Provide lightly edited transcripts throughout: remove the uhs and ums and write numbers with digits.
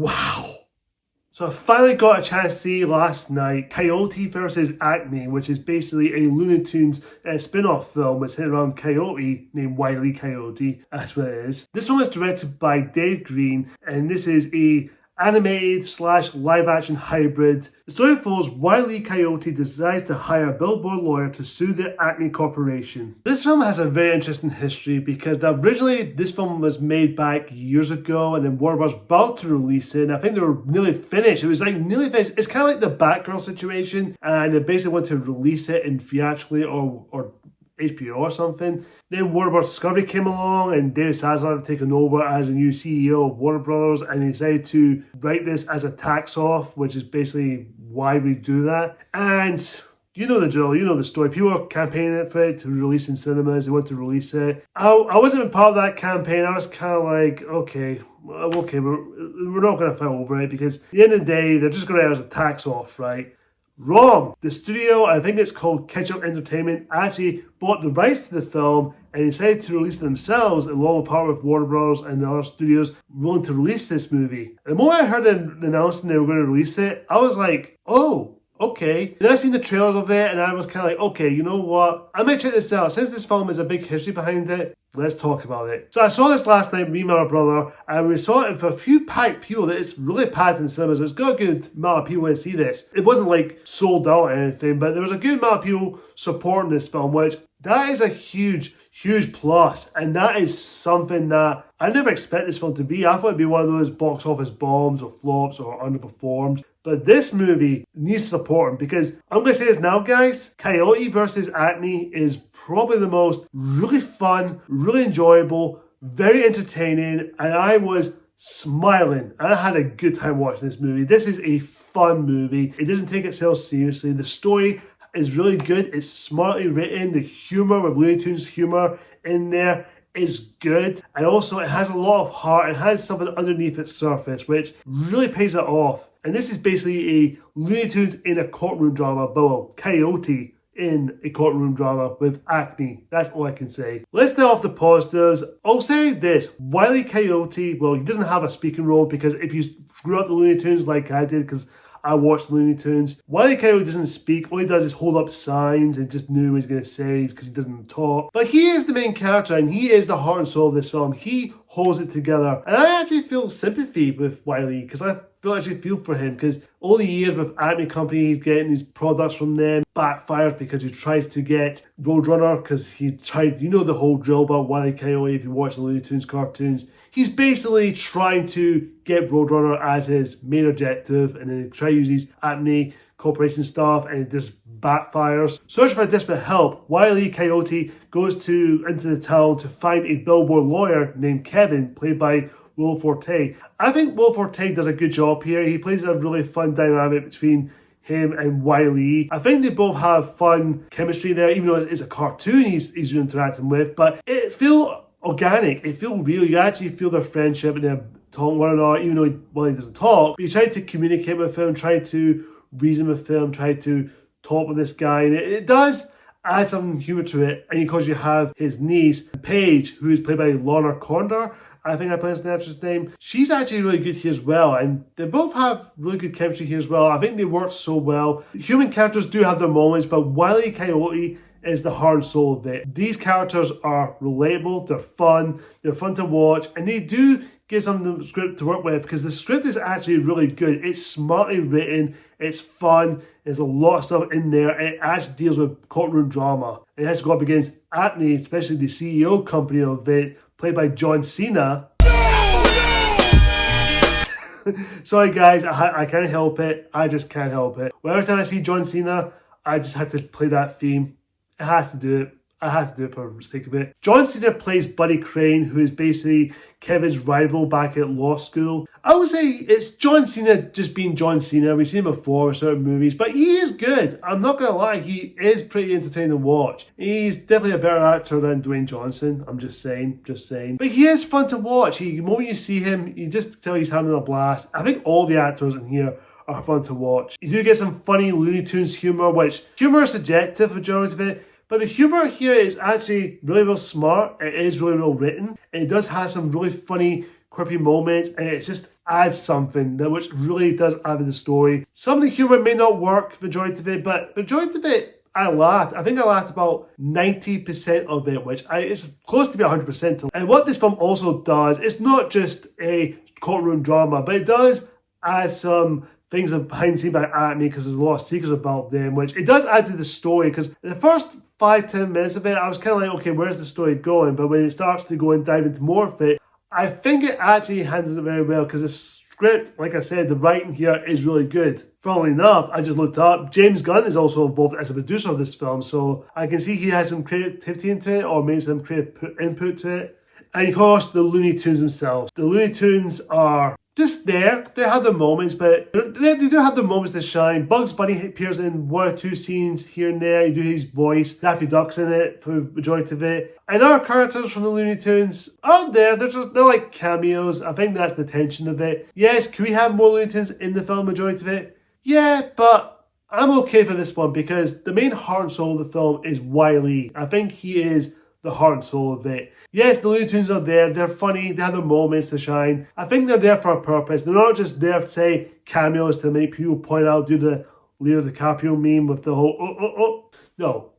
Wow. So I finally got a chance to see last night Coyote versus Acme, which is basically a Looney Tunes spin-off film that's hit around Coyote named Wile E. Coyote. That's what it is. This one was directed by Dave Green, and this is a animated / live action hybrid. The story follows Wile E. Coyote decides to hire a billboard lawyer to sue the Acme Corporation. This film has a very interesting history because originally this film was made back years ago, and then Warner was about to release it, and I think they were nearly finished. It was like nearly finished. It's kind of like the Batgirl situation, and they basically want to release it in theatrically or HBO or something. Then Warner Bros. Discovery came along and David Zaslav had taken over as a new CEO of Warner Brothers, and he decided to write this as a tax off, which is basically why we do that. And you know the drill, you know the story. People are campaigning for it to release in cinemas. They want to release it. I wasn't even part of that campaign. I was kind of like, okay, we're not going to fight over it because at the end of the day, they're just going to write it as a tax off, right? Wrong. The studio, I think it's called Ketchup Entertainment, actually bought the rights to the film and decided to release it themselves along with part with Warner Bros. And the other studios willing to release this movie. The moment I heard them announcing they were going to release it, I was like, oh, okay. And I seen the trailers of it and I was kind of like, okay, you know what? I might check this out. Since this film has a big history behind it, let's talk about it. So I saw this last night, me and my brother, and we saw it for a few packed people. That it's really packed in cinemas. It's got a good amount of people to see this. It wasn't like sold out or anything, but there was a good amount of people supporting this film, which that is a huge plus. And that is something that I never expect this film to be. I thought it'd be one of those box office bombs or flops or underperformed. But this movie needs support because I'm going to say this now, guys. Coyote versus Acme is probably the most really fun, really enjoyable, very entertaining, and I was smiling. I had a good time watching this movie. This is a fun movie. It doesn't take itself seriously. The story is really good. It's smartly written. The humor with Looney Tunes humor in there is good, and also it has a lot of heart. It has something underneath its surface which really pays it off. And this is basically a Looney Tunes in a courtroom drama, but Coyote in a courtroom drama with Acme. That's all I can say. Let's start off the positives. I'll say this. Wile E. Coyote, well, he doesn't have a speaking role because if you grew up the Looney Tunes like I did, because I watched Looney Tunes, Wile E. Coyote doesn't speak. All he does is hold up signs and just knew what he's going to say because he doesn't talk. But he is the main character and he is the heart and soul of this film. He holds it together. And I actually feel sympathy with Wile E. because I actually feel for him because all the years with Acme Company, he's getting these products from them, backfires because he tries to get Roadrunner because he tried, you know the whole drill about Wile E. Coyote if you watch the Looney Tunes cartoons. He's basically trying to get Roadrunner as his main objective and then try to use these Acme Corporation stuff and it just backfires. Searching for desperate help, Wile E. Coyote goes into the town to find a billboard lawyer named Kevin, played by Will Forte. I think Will Forte does a good job here. He plays a really fun dynamic between him and Wile E. I think they both have fun chemistry there, even though it's a cartoon he's interacting with, but it feels organic. It feels real. You actually feel their friendship and they're talking one another, even though he doesn't talk. But you try to communicate with him, try to reason with him, try to talk with this guy, and it does add some humor to it. And because you have his niece, Paige, who is played by Lana Condor, I think I pronounced the actress' name. She's actually really good here as well, and they both have really good chemistry here as well. I think they work so well. Human characters do have their moments, but Wile E. Coyote is the heart and soul of it. These characters are relatable, they're fun to watch, and they do give some of the script to work with because the script is actually really good. It's smartly written, it's fun, there's a lot of stuff in there, and it actually deals with courtroom drama. It has to go up against Acme, especially the CEO company of it, played by John Cena. Sorry guys, I can't help it. I just can't help it. Well, every time I see John Cena, I just have to play that theme. I have to do it. I have to do it for the sake of it. John Cena plays Buddy Crane, who is basically Kevin's rival back at law school. I would say it's John Cena just being John Cena. We've seen him before in certain movies, but he is good. I'm not going to lie, he is pretty entertaining to watch. He's definitely a better actor than Dwayne Johnson. I'm just saying. But he is fun to watch. The moment you see him, you just tell he's having a blast. I think all the actors in here are fun to watch. You do get some funny Looney Tunes humor, which humor is subjective, majority of it. But the humor here is actually really, really smart. It is really well written. And it does have some really funny quirky moments, and it just adds something that which really does add to the story. Some of the humor may not work for the majority of it, but the majority of it, I laughed. I think I laughed about 90% of it, which is close to be 100%. And what this film also does, it's not just a courtroom drama, but it does add some things behind the scenes by Acme, because there's a lot of secrets about them, which it does add to the story, because the first 5-10 minutes of it, I was kind of like, okay, where's the story going? But when it starts to go and dive into more of it, I think it actually handles it very well, because the script, like I said, the writing here is really good. Funnily enough, I just looked up, James Gunn is also involved as a producer of this film, so I can see he has some creativity into it, or maybe some creative input to it. And of course, the Looney Tunes themselves. The Looney Tunes are just there. They have their moments, but they do have their moments to shine. Bugs Bunny appears in 1 or 2 scenes here and there. You do his voice. Daffy Duck's in it for the majority of it. And our characters from the Looney Tunes aren't there. They're like cameos. I think that's the tension of it. Yes, can we have more Looney Tunes in the film, majority of it? Yeah, but I'm okay for this one, because the main heart and soul of the film is Wile E. I think he is the heart and soul of it. Yes, the Looney Tunes are there. They're funny. They have their moments to shine. I think they're there for a purpose. They're not just there to say cameos to make people point out, do the Leonardo DiCaprio meme with the whole No.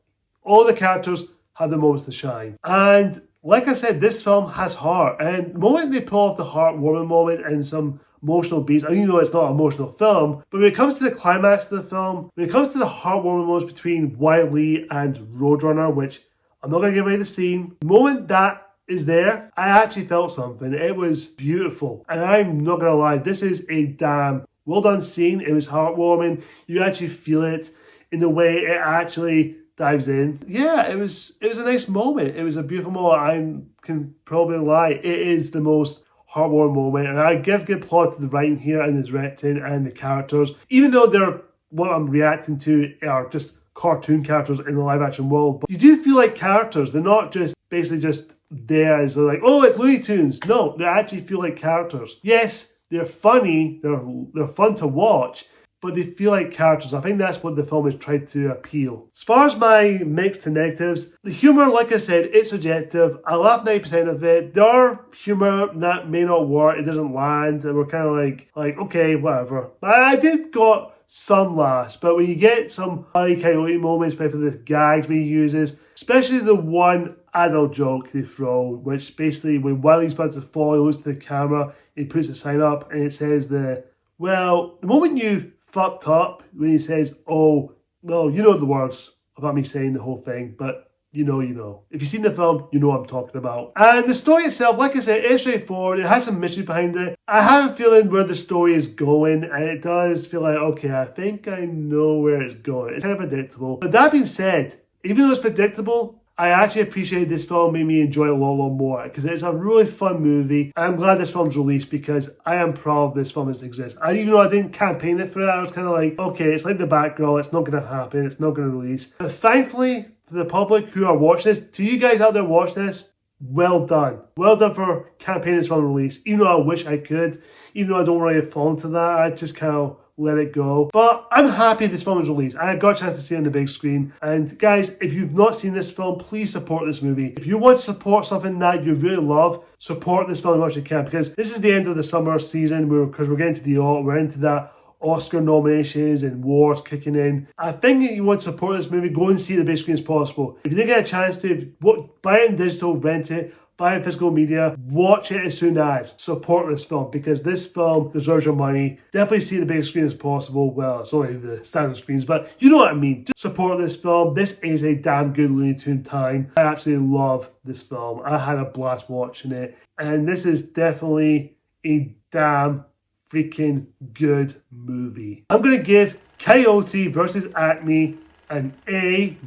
All the characters have their moments to shine. And like I said, this film has heart. And the moment they pull off the heartwarming moment and some emotional beats, and you know it's not an emotional film, but when it comes to the climax of the film, when it comes to the heartwarming moments between Wile E and Roadrunner, which I'm not going to give away the scene. The moment that is there, I actually felt something. It was beautiful. And I'm not going to lie, this is a damn well done scene. It was heartwarming. You actually feel it in the way it actually dives in. Yeah, it was a nice moment. It was a beautiful moment. I can probably lie. It is the most heartwarming moment. And I give good plot to the writing here and the directing and the characters. Even though they're what I'm reacting to are just cartoon characters in the live action world, but you do feel like characters. They're not just basically just there as they're like, oh, it's Looney Tunes. No, they actually feel like characters. Yes, they're funny, they're fun to watch, but they feel like characters. I think that's what the film has tried to appeal. As far as my mixed to negatives, the humor, like I said, it's subjective. I laughed 90% of it. There are humor that may not work, it doesn't land, and we're kind of like, okay, whatever. I did got some laughs, but when you get some Wile E. Coyote moments, especially the gags he uses, especially the one adult joke they throw, which basically when Wile E's about to fall, he looks to the camera, he puts a sign up, and it says the moment you fucked up, when he says, oh, well, you know the words about me saying the whole thing, but you know. If you've seen the film, you know what I'm talking about. And the story itself, like I said, is straightforward. It has some mystery behind it. I have a feeling where the story is going, and it does feel like, okay, I think I know where it's going. It's kind of predictable. But that being said, even though it's predictable, I actually appreciate this film made me enjoy it a lot more, because it's a really fun movie. I'm glad this film's released, because I am proud this film exists. Even though I didn't campaign it for it, I was kind of like, okay, it's like The Batgirl, it's not going to happen, it's not going to release. But thankfully, to the public who are watching this, to you guys out there watching this, well done. Well done for campaigning this film release. Even though I wish I could, even though I don't really fall into that, I just kind of let it go. But I'm happy this film was released. I got a chance to see it on the big screen. And guys, if you've not seen this film, please support this movie. If you want to support something that you really love, support this film as much as you can, because this is the end of the summer season, because we're getting to the autumn, we're into that Oscar nominations and wars kicking in. I think that you want to support this movie, go and see it the big screen as possible. If you didn't get a chance to, buy it in digital, rent it, buy it in physical media, watch it as soon as. Support this film, because this film deserves your money. Definitely see it the big screen as possible. Well, it's only the standard screens, but you know what I mean. Just support this film. This is a damn good Looney Tune time. I absolutely love this film. I had a blast watching it, and this is definitely a damn freaking good movie. I'm going to give Coyote versus Acme an A-.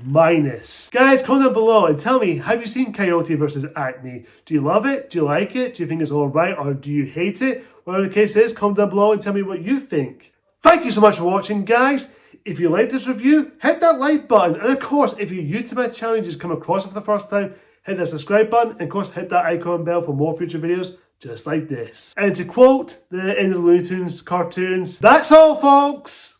Guys, comment down below and tell me, have you seen Coyote versus Acme? Do you love it? Do you like it? Do you think it's alright, or do you hate it? Whatever the case is, comment down below and tell me what you think. Thank you so much for watching, guys. If you liked this review, hit that like button. And of course, if you're new to my channel and you just come across it for the first time, hit that subscribe button. And of course, hit that icon bell for more future videos just like this. And to quote the end of the Looney Tunes cartoons, that's all, folks!